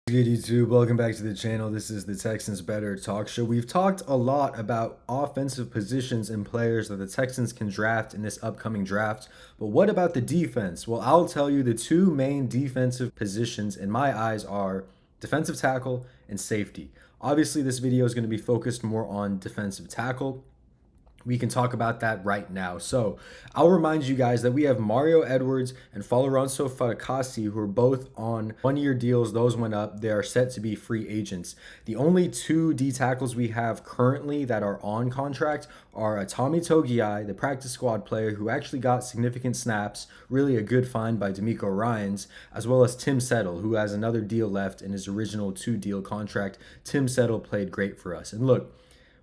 Good YouTube, welcome back to the channel. This is the Texans Better Talk Show. We've talked a lot about offensive positions and players that the Texans can draft in this upcoming draft, but what about the defense? Well, I'll tell you the two main defensive positions in my eyes are defensive tackle and safety. Obviously, this video is going to be focused more on defensive tackle. We can talk about that right now. So I'll remind you guys that we have Mario Edwards and Faloronso Fatakasi, who are both on one-year deals. Those went up. They are set to be free agents. The only two D tackles we have currently that are on contract are Tommy Togiai, the practice squad player who actually got significant snaps, really a good find by Demeco Ryans, as well as Tim Settle, who has another deal left in his original two-deal contract. Tim Settle played great for us. And look,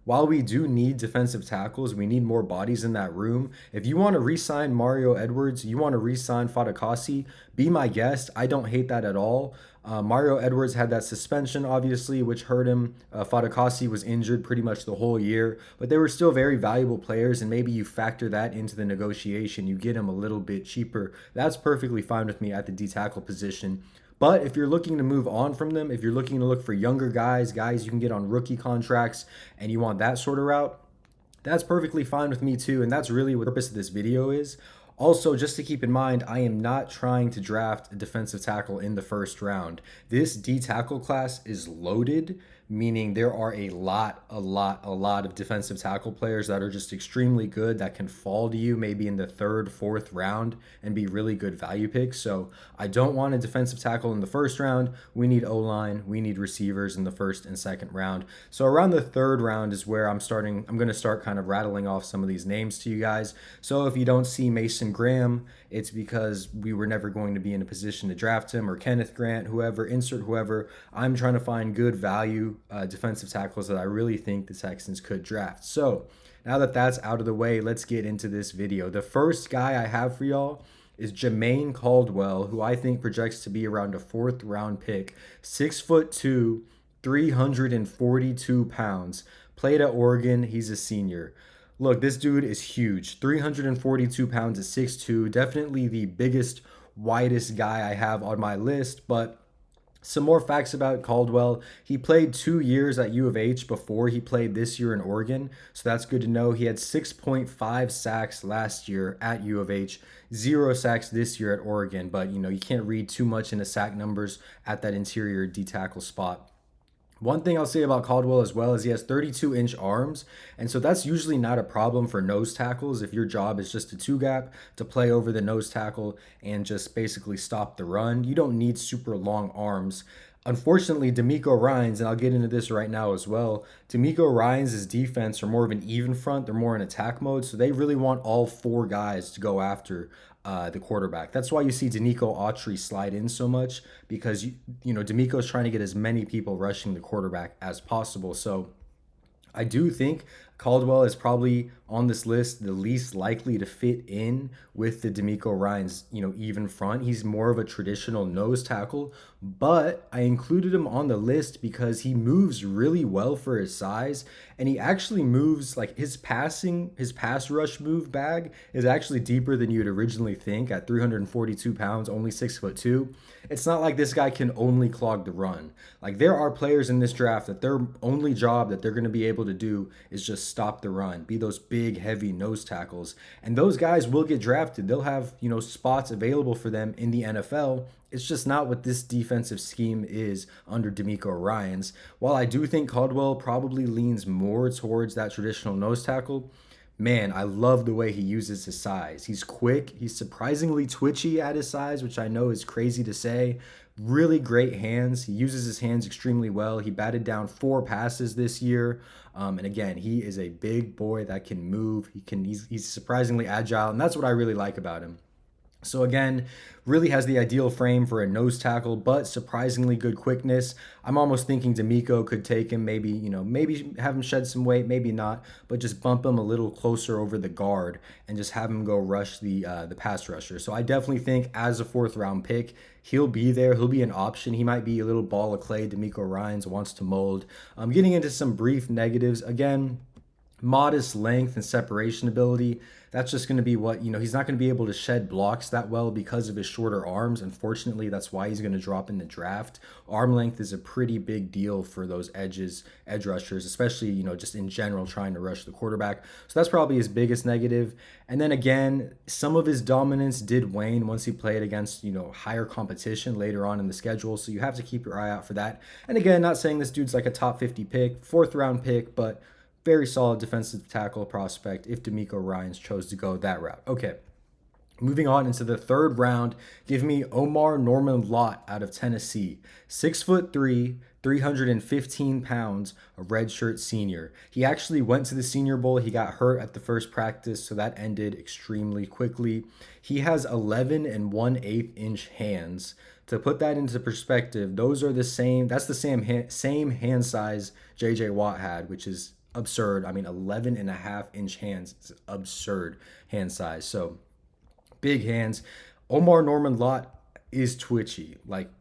while we do need defensive tackles, we need more bodies in that room. If you want to re-sign Mario Edwards, you want to re-sign Fatakasi, be my guest. I don't hate that at all. Mario Edwards had that suspension, obviously, which hurt him. Fatakasi was injured pretty much the whole year, but they were still very valuable players, and maybe you factor that into the negotiation. You get him a little bit cheaper. That's perfectly fine with me at the D-tackle position. But if you're looking to move on from them, if you're looking to look for younger guys you can get on rookie contracts, and you want that sort of route, that's perfectly fine with me too. And that's really what the purpose of this video is. Also, just to keep in mind, I am not trying to draft a defensive tackle in the first round. This D tackle class is loaded, meaning there are a lot of defensive tackle players that are just extremely good that can fall to you maybe in the third, fourth round and be really good value picks. So I don't want a defensive tackle in the first round. We need O-line, we need receivers in the first and second round. So around the third round is where I'm going to start kind of rattling off some of these names to you guys. So if you don't see Mason Graham, it's because we were never going to be in a position to draft him, or Kenneth Grant, whoever, insert whoever. I'm trying to find good value defensive tackles that I really think the Texans could draft. So now that that's out of the way, let's get into this video. The first guy I have for y'all is Jermaine Caldwell, who I think projects to be around a fourth round pick. 6'2", 342 pounds. Played at Oregon. He's a senior. Look, this dude is huge. 342 pounds at 6'2". Definitely the biggest, widest guy I have on my list. But some more facts about Caldwell. He played 2 years at U of H before he played this year in Oregon. So that's good to know. He had 6.5 sacks last year at U of H. 0 sacks this year at Oregon. But, you can't read too much into sack numbers at that interior D tackle spot. One thing I'll say about Caldwell as well is he has 32-inch arms, and so that's usually not a problem for nose tackles if your job is just a two-gap to play over the nose tackle and just basically stop the run. You don't need super long arms. Unfortunately, Demeco Ryans, and I'll get into this right now as well, Demeco Ryans' defense are more of an even front. They're more in attack mode, so they really want all four guys to go after the quarterback. That's why you see Denico Autry slide in so much, because Demeco's trying to get as many people rushing the quarterback as possible. So I do think Caldwell is probably on this list the least likely to fit in with the Demeco Ryans, even front. He's more of a traditional nose tackle, but I included him on the list because he moves really well for his size, and he actually moves like his pass rush move bag is actually deeper than you'd originally think at 342 pounds, only 6'2". It's not like this guy can only clog the run. Like, there are players in this draft that their only job that they're going to be able to do is just stop the run, be those big, heavy nose tackles. And those guys will get drafted. They'll have, spots available for them in the NFL. It's just not what this defensive scheme is under Demeco Ryans. While I do think Caldwell probably leans more towards that traditional nose tackle, man, I love the way he uses his size. He's quick. He's surprisingly twitchy at his size, which I know is crazy to say. Really great hands. He uses his hands extremely well. He batted down 4 passes this year. And again, he is a big boy that can move. He's surprisingly agile, and that's what I really like about him. So again, really has the ideal frame for a nose tackle, but surprisingly good quickness. I'm almost thinking Demeco could take him, maybe have him shed some weight, maybe not, but just bump him a little closer over the guard and just have him go rush the pass rusher. So I definitely think as a fourth round pick, he'll be there. He'll be an option. He might be a little ball of clay Demeco Ryans wants to mold. Getting into some brief negatives again. modest length and separation ability. That's just going to be what, he's not going to be able to shed blocks that well because of his shorter arms. Unfortunately, that's why he's going to drop in the draft. Arm length is a pretty big deal for those edge rushers, especially, just in general trying to rush the quarterback. So that's probably his biggest negative. And then again, some of his dominance did wane once he played against, higher competition later on in the schedule. So you have to keep your eye out for that. And again, not saying this dude's like a top 50 pick, fourth round pick, but very solid defensive tackle prospect if Demeco Ryans chose to go that route. Okay, moving on into the third round, give me Omar Norman Lott out of Tennessee. 6'3", 315 pounds, a redshirt senior. He actually went to the Senior Bowl. He got hurt at the first practice, so that ended extremely quickly. He has 11 and 1/8 inch hands. To put that into perspective, those are the same. That's the same hand size J.J. Watt had, which is absurd. I mean, 11 and a half inch hands. It's absurd hand size. So big hands. Omar Norman Lott is twitchy. Like,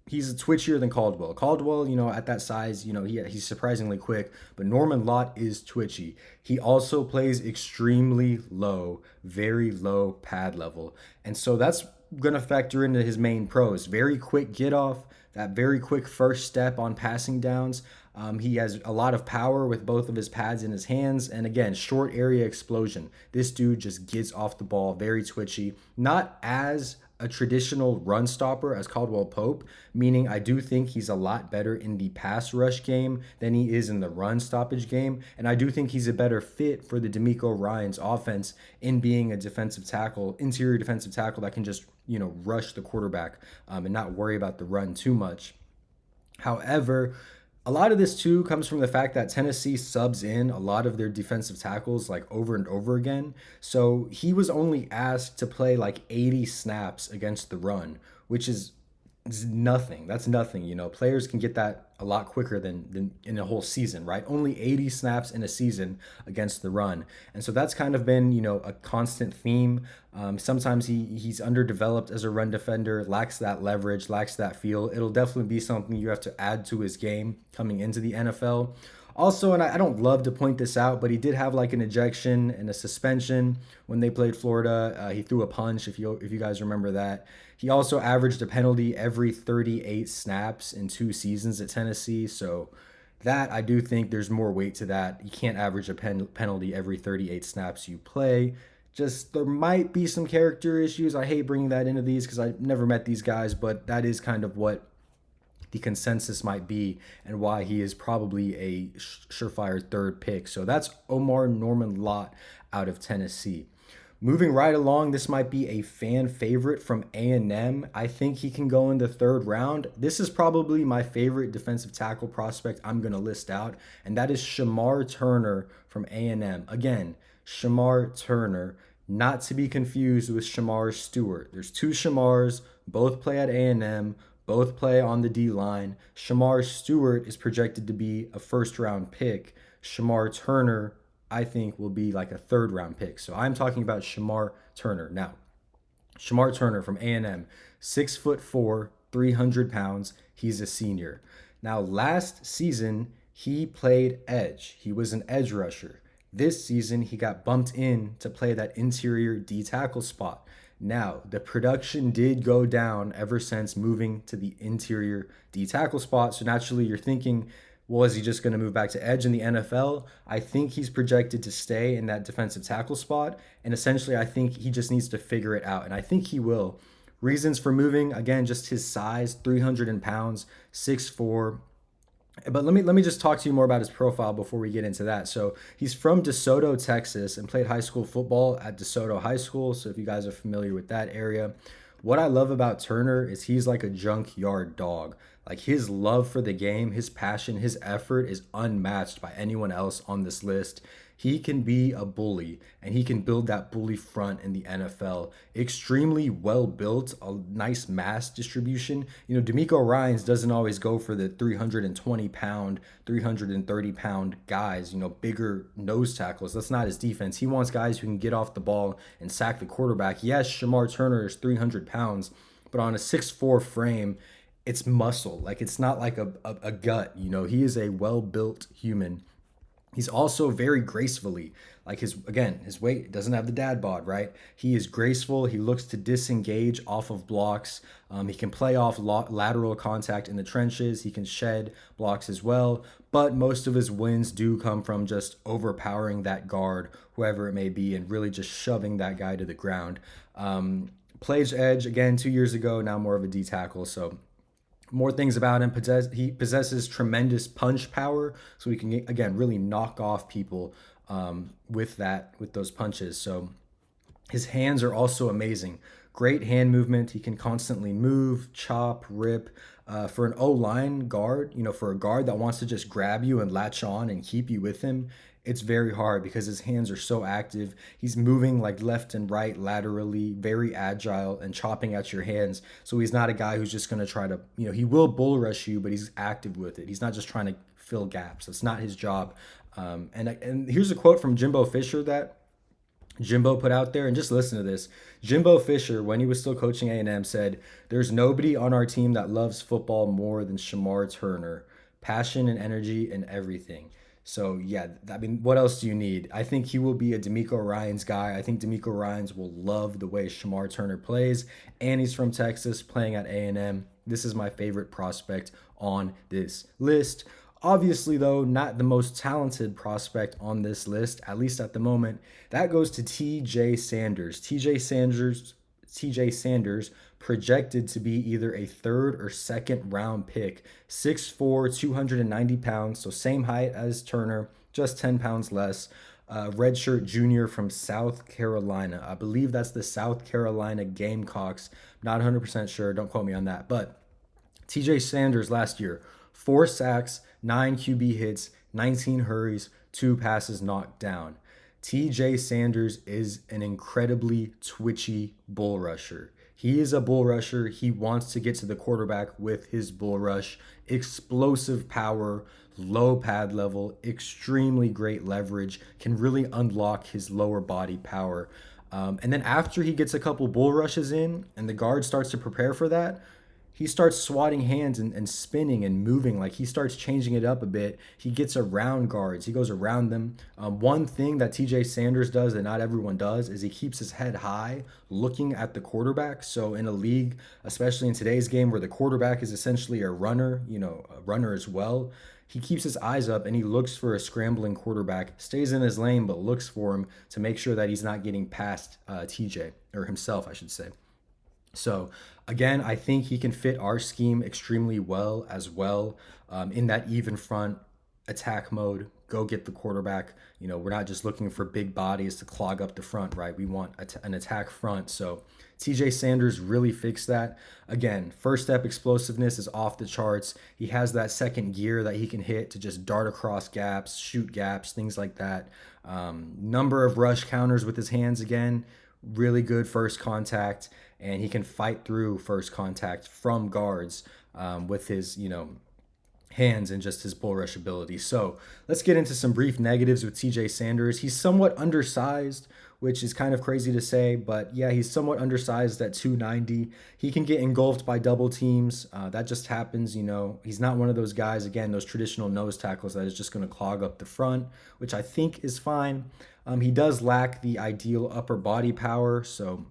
he's twitchier than Caldwell. Caldwell, at that size, he's surprisingly quick, but Norman Lott is twitchy. He also plays extremely low, very low pad level. And so that's going to factor into his main pros. Very quick get off, that very quick first step on passing downs. He has a lot of power with both of his pads in his hands. And again, short area explosion. This dude just gets off the ball, very twitchy. Not as a traditional run stopper as Caldwell Pope, meaning I do think he's a lot better in the pass rush game than he is in the run stoppage game. And I do think he's a better fit for the Demeco Ryans offense in being a defensive tackle, interior defensive tackle that can just, rush the quarterback and not worry about the run too much. However, a lot of this too comes from the fact that Tennessee subs in a lot of their defensive tackles like over and over again. So he was only asked to play like 80 snaps against the run, which is nothing. That's nothing. Players can get that a lot quicker than in a whole season, right? Only 80 snaps in a season against the run. And so that's kind of been, a constant theme. Sometimes he's underdeveloped as a run defender, lacks that leverage, lacks that feel. It'll definitely be something you have to add to his game coming into the NFL. Also, and I don't love to point this out, but he did have like an ejection and a suspension when they played Florida. He threw a punch, if you guys remember that. He also averaged a penalty every 38 snaps in 2 seasons at Tennessee. So that, I do think there's more weight to that. You can't average a penalty every 38 snaps you play. Just there might be some character issues. I hate bringing that into these because I've never met these guys, but that is kind of what the consensus might be and why he is probably a surefire third pick. So that's Omar Norman Lott out of Tennessee. Moving right along, this might be a fan favorite from A&M. I think he can go in the third round. This is probably my favorite defensive tackle prospect I'm going to list out, and that is Shamar Turner from A&M. Again, Shamar Turner, not to be confused with Shamar Stewart. There's 2 Shamars, both play at A&M, both play on the D-line. Shamar Stewart is projected to be a first-round pick. Shamar Turner, I think, will be like a third-round pick. So I'm talking about Shamar Turner. Now, Shamar Turner from A&M, 6'4", 300 pounds. He's a senior. Now, last season, he played edge. He was an edge rusher. This season, he got bumped in to play that interior D-tackle spot. Now, the production did go down ever since moving to the interior D-tackle spot. So naturally, you're thinking, well, is he just going to move back to edge in the NFL? I think he's projected to stay in that defensive tackle spot. And essentially, I think he just needs to figure it out. And I think he will. Reasons for moving, again, just his size, 300 pounds, 6'4". But let me just talk to you more about his profile before we get into that. So he's from DeSoto, Texas, and played high school football at DeSoto High School. So if you guys are familiar with that area, what I love about Turner is he's like a junkyard dog. Like, his love for the game, his passion, his effort is unmatched by anyone else on this list. He can be a bully, and he can build that bully front in the NFL. Extremely well built, a nice mass distribution. Demeco Ryans doesn't always go for the 320-pound, 330-pound guys, bigger nose tackles. That's not his defense. He wants guys who can get off the ball and sack the quarterback. Yes, Shamar Turner is 300 pounds, but on a 6'4" frame, it's muscle. Like, it's not like a gut. He is a well-built human. He's also very gracefully, like his weight doesn't have the dad bod, right? He is graceful. He looks to disengage off of blocks. He can play off lateral contact in the trenches. He can shed blocks as well. But most of his wins do come from just overpowering that guard, whoever it may be, and really just shoving that guy to the ground. Plays edge again 2 years ago, now more of a D tackle. So more things about him. He possesses tremendous punch power, so he can again really knock off people with those punches. So his hands are also amazing. Great hand movement. He can constantly move, chop, rip. For an O line guard, for a guard that wants to just grab you and latch on and keep you with him, it's very hard because his hands are so active. He's moving like left and right laterally, very agile and chopping at your hands. So he's not a guy who's just going to try to, he will bull rush you, but he's active with it. He's not just trying to fill gaps. That's not his job. And here's a quote from Jimbo Fisher that Jimbo put out there, and just listen to this. Jimbo Fisher, when he was still coaching A&M, said, "There's nobody on our team that loves football more than Shamar Turner. Passion and energy and everything." So yeah, I mean, what else do you need? I think he will be a Demeco Ryans guy. I think Demeco Ryans will love the way Shamar Turner plays, and he's from Texas, playing at A&M. This is my favorite prospect on this list. Obviously, though, not the most talented prospect on this list, at least at the moment. That goes to TJ Sanders. TJ Sanders projected to be either a third or second round pick. 6'4, 290 pounds, so same height as Turner, just 10 pounds less. Redshirt junior from South Carolina. I believe that's the South Carolina Gamecocks. Not 100% sure, don't quote me on that. But TJ Sanders last year, 4 sacks, 9 QB hits, 19 hurries, 2 passes knocked down. TJ Sanders is an incredibly twitchy bull rusher. He is a bull rusher. He wants to get to the quarterback with his bull rush. Explosive power, low pad level, extremely great leverage, can really unlock his lower body power. And then after he gets a couple bull rushes in and the guard starts to prepare for that, he starts swatting hands and spinning and moving. Like, he starts changing it up a bit. He gets around guards. He goes around them. One thing that TJ Sanders does that not everyone does is he keeps his head high looking at the quarterback. So in a league, especially in today's game where the quarterback is essentially a runner, a runner as well, he keeps his eyes up and he looks for a scrambling quarterback, stays in his lane, but looks for him to make sure that he's not getting past TJ, or himself, I should say. So again, I think he can fit our scheme extremely well as well, in that even front attack mode. Go get the quarterback. We're not just looking for big bodies to clog up the front, right? We want an attack front. So TJ Sanders really fixed that. Again, first step explosiveness is off the charts. He has that second gear that he can hit to just dart across gaps, shoot gaps, things like that. Number of rush counters with his hands again. Really good first contact, and he can fight through first contact from guards with his, hands and just his bull rush ability. So let's get into some brief negatives with TJ Sanders. He's somewhat undersized, which is kind of crazy to say, but yeah, he's somewhat undersized at 290. He can get engulfed by double teams. That just happens, He's not one of those guys, again, those traditional nose tackles that is just going to clog up the front, which I think is fine. He does lack the ideal upper body power, so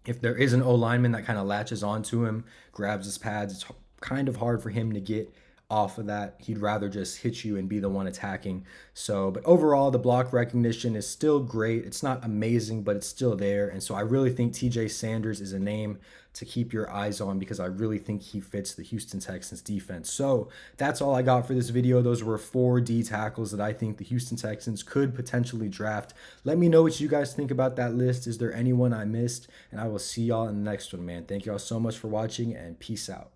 if there is an O lineman that kind of latches onto him, grabs his pads, it's kind of hard for him to get off of that. He'd rather just hit you and be the one attacking. So, but overall, the block recognition is still great. It's not amazing, but it's still there. And so I really think TJ Sanders is a name to keep your eyes on because I really think he fits the Houston Texans defense. So that's all I got for this video. Those were 4 D tackles that I think the Houston Texans could potentially draft. Let me know what you guys think about that list. Is there anyone I missed? And I will see y'all in the next one, man. Thank y'all so much for watching, and peace out.